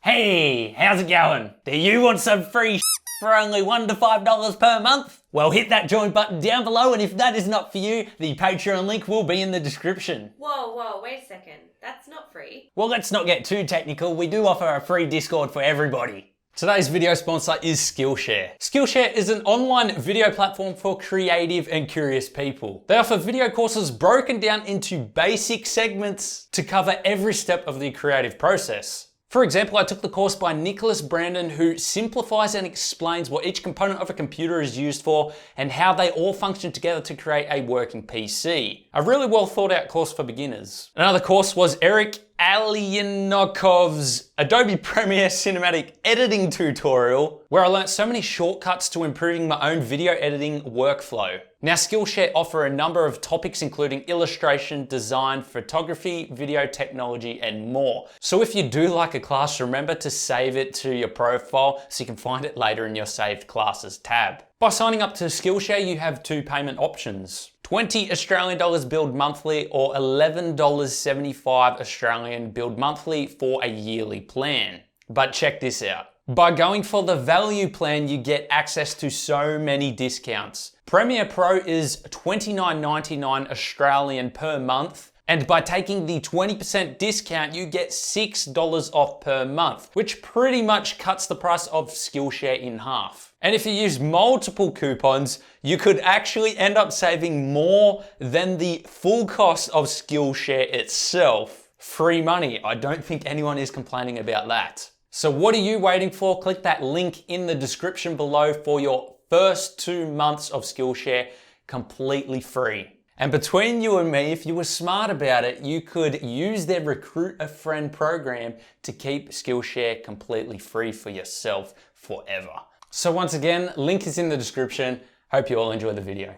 Hey, how's it going? Do you want some free for only $1 to $5 per month? Well, hit that join button down below, and if that is not for you, the Patreon link will be in the description. Whoa, wait a second. That's not free. Well, let's not get too technical. We do offer a free Discord for everybody. Today's video sponsor is Skillshare. Skillshare is an online video platform for creative and curious people. They offer video courses broken down into basic segments to cover every step of the creative process. For example, I took the course by Nicholas Brandon, who simplifies and explains what each component of a computer is used for and how they all function together to create a working PC. A really well thought out course for beginners. Another course was Eric Alienokov's Adobe Premiere Cinematic Editing Tutorial, where I learned so many shortcuts to improving my own video editing workflow. Now, Skillshare offer a number of topics including illustration, design, photography, video technology, and more. So if you do like a class, remember to save it to your profile so you can find it later in your saved classes tab. By signing up to Skillshare, you have two payment options. 20 Australian dollars billed monthly or $11.75 Australian billed monthly for a yearly plan. But check this out. By going for the value plan, you get access to so many discounts. Premiere Pro is $29.99 Australian per month. And by taking the 20% discount, you get $6 off per month, which pretty much cuts the price of Skillshare in half. And if you use multiple coupons, you could actually end up saving more than the full cost of Skillshare itself. Free money. I don't think anyone is complaining about that. So what are you waiting for? Click that link in the description below for your first 2 months of Skillshare completely free. And between you and me, if you were smart about it, you could use their Recruit a Friend program to keep Skillshare completely free for yourself forever. So once again, link is in the description. Hope you all enjoy the video.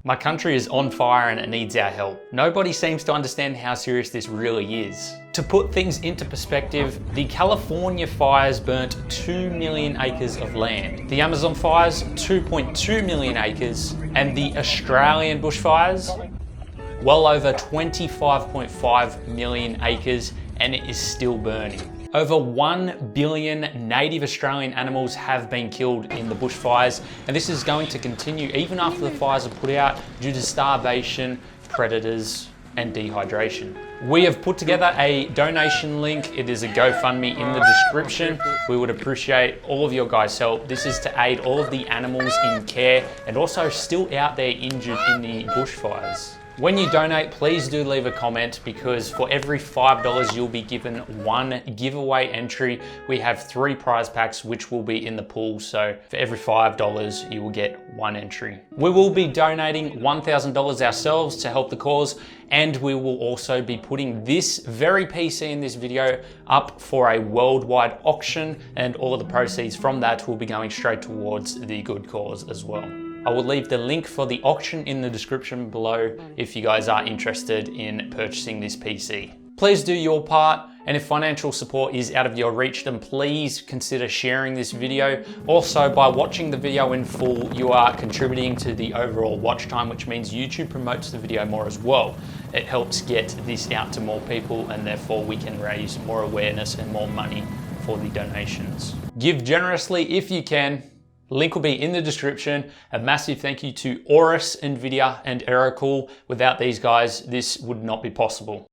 My country is on fire and it needs our help. Nobody seems to understand how serious this really is. To put things into perspective, the California fires burnt 2 million acres of land. The Amazon fires, 2.2 million acres. And the Australian bushfires, well over 25.5 million acres, and it is still burning. Over 1 billion native Australian animals have been killed in the bushfires, and this is going to continue even after the fires are put out due to starvation, predators, and dehydration. We have put together a donation link. It is a GoFundMe in the description. We would appreciate all of your guys' help. This is to aid all of the animals in care and also still out there injured in the bushfires. When you donate, please do leave a comment, because for every $5 you'll be given one giveaway entry. We have 3 prize packs which will be in the pool, so for every $5 you will get 1 entry. We will be donating $1,000 ourselves to help the cause, and we will also be putting this very PC in this video up for a worldwide auction, and all of the proceeds from that will be going straight towards the good cause as well. I will leave the link for the auction in the description below if you guys are interested in purchasing this PC. Please do your part, and if financial support is out of your reach, then please consider sharing this video. Also, by watching the video in full, you are contributing to the overall watch time, which means YouTube promotes the video more as well. It helps get this out to more people, and therefore we can raise more awareness and more money for the donations. Give generously if you can. Link will be in the description. A massive thank you to AORUS, Nvidia, and AeroCool. Without these guys, this would not be possible.